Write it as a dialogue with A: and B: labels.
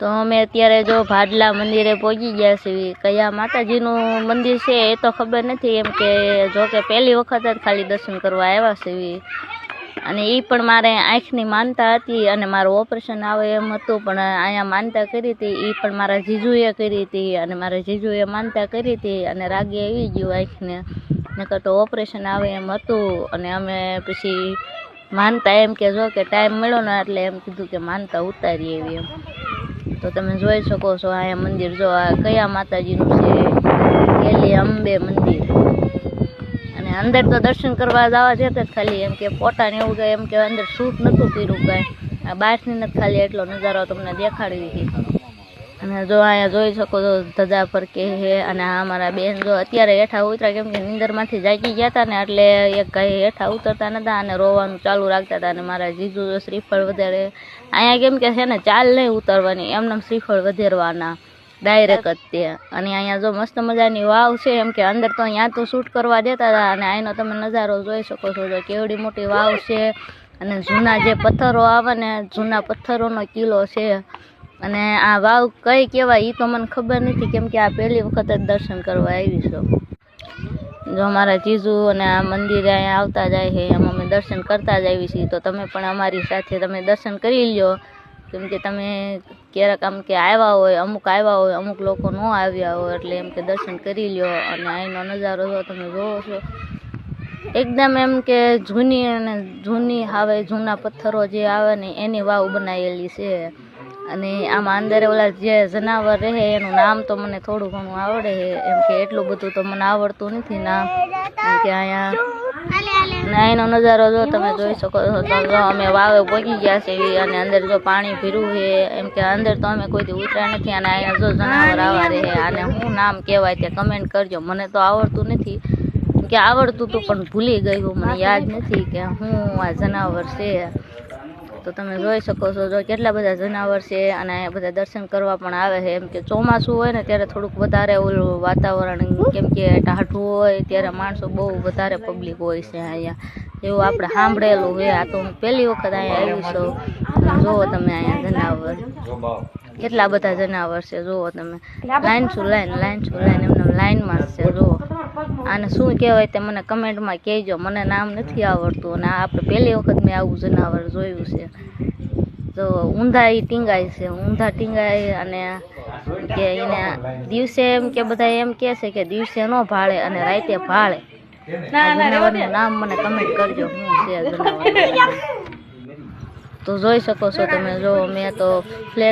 A: તો અમે અત્યારે જો ભાડલા મંદિરે પહોંચી ગયા છીએ. કયા માતાજીનું મંદિર છે એ તો ખબર નથી, એમ કે જો કે પહેલી વખત જ ખાલી દર્શન કરવા આવ્યા છીએ. અને એ પણ મારે આંખની માનતા હતી અને મારું ઓપરેશન આવે એમ હતું, પણ અહીંયા માનતા કરી હતી. એ પણ મારા જીજુએ કરી હતી અને મારા જીજુએ માનતા કરી હતી અને રાગે આવી ગયું આંખને, નકર તો ઓપરેશન આવે એમ હતું. અને અમે પછી માનતા એમ કે જો કે ટાઈમ મળ્યો ને એટલે એમ કીધું કે માનતા ઉતારી એવી એમ. તો તમે જોઈ શકો છો અહીંયા મંદિર જો આ કયા માતાજીનું છે, કેલી અંબે મંદિર. અને અંદર તો દર્શન કરવા જવા જતા જ ખાલી એમ કે ફોટા ને એવું એમ કે અંદર શૂટ નહોતું કર્યું કાંઈ, આ બહારથી નથી ખાલી એટલો નજારો તમને દેખાડી હતી. અને જો અહીંયા જોઈ શકો છો ધજા પર કે છે. અને આ અમારા બેન જો અત્યારે હેઠા ઉતર્યા, કેમ કે નીંદરમાંથી જાગી ગયા હતા ને એટલે એક કાંઈ હેઠા ઉતરતા નતા અને રોવાનું ચાલુ રાખતા હતા. અને મારા જીજુ શ્રીફળ વધારે અહીંયા કેમ કે છે ને ચાલ નહીં ઉતરવાની, એમને શ્રીફળ વધેરવાના ડાયરેક્ટ જ તે. અને અહીંયા જો મસ્ત મજાની વાવ છે, એમ કે અંદર તો અહીંયા તો શૂટ કરવા દેતા હતા. અને અહીંનો તમે નજારો જોઈ શકો છો જો કેવડી મોટી વાવ છે. અને જૂના જે પથ્થરો આવે ને, જૂના પથ્થરોનો કિલ્લો છે. અને આ વાવ કઈ કહેવાય એ તો મને ખબર નથી, કેમ કે આ પહેલી વખત જ દર્શન કરવા આવી છું. જો અમારા જીજુ અને આ મંદિરે અહીંયા આવતા જાય છે, એમ અમે દર્શન કરતા જ આવી છીએ. તો તમે પણ અમારી સાથે તમે દર્શન કરી લ્યો, કેમ કે તમે ક્યારેક આમ કે આવ્યા હોય, અમુક લોકો ન આવ્યા હોય, એટલે એમ કે દર્શન કરી લ્યો. અને અહીંનો નજારો જો તમે જોવો છો એકદમ એમ કે જૂની આવે, જૂના પથ્થરો જે આવે ને એની વાવ બનાવેલી છે. અને આમાં અંદર ઓલા જે જનાવર રહે એનું નામ તો મને થોડું ઘણું આવડે છે, એમ કે એટલું બધું તો મને આવડતું નથી નામ. એમ કે અહીંયા અહીંનો નજારો જો તમે જોઈ શકો છો. તો જો અમે વાવે પહોંચી ગયા છે અને અંદર જો પાણી ભર્યું છે, એમ કે અંદર તો અમે કોઈથી ઉતર્યા નથી. અને અહીંયા જો જનાવર આવા રહે, આને શું નામ કહેવાય તે કમેન્ટ કરજો. મને તો આવડતું નથી, કે આવડતું હતું પણ ભૂલી ગયું, મને યાદ નથી કે શું આ જનાવર છે. તો તમે જોઈ શકો છો જો કેટલા બધા જનાવર છે. અને અહીંયા બધા દર્શન કરવા પણ આવે છે. એમ કે ચોમાસું હોય ને ત્યારે થોડુંક વધારે ઓલું વાતાવરણ, કેમ કે ટાઢું હોય ત્યારે માણસો બહુ વધારે પબ્લિક હોય છે અહીંયા, એવું આપણે સાંભળેલું છે. આ તો હું પહેલી વખત અહીંયા આવી છું. જુઓ તમે અહીંયા જનાવર કેટલા બધા જનાવર છે, જુઓ તમે લાઈન છું લાઈન એમને લાઈનમાં છે. જુઓ આને શું કહેવાય તે મને કમેન્ટમાં કહેજો, મને નામ નથી આવડતું. અને આપણે પહેલી વખત મેં આવું જનાવર જોયું છે. તો ઊંધા એ ટીંગાય છે, ઊંધા ટીંગાય. અને કે એને દિવસે એમ કે બધા એમ કહે છે કે દિવસે ન ભાળે અને રાતે ભાળે. જનાવરનું નામ મને કમેન્ટ કરજો શું છે જનાવર. તો જોઈ શકો છો તમે જો મેં તો ફ્લેગ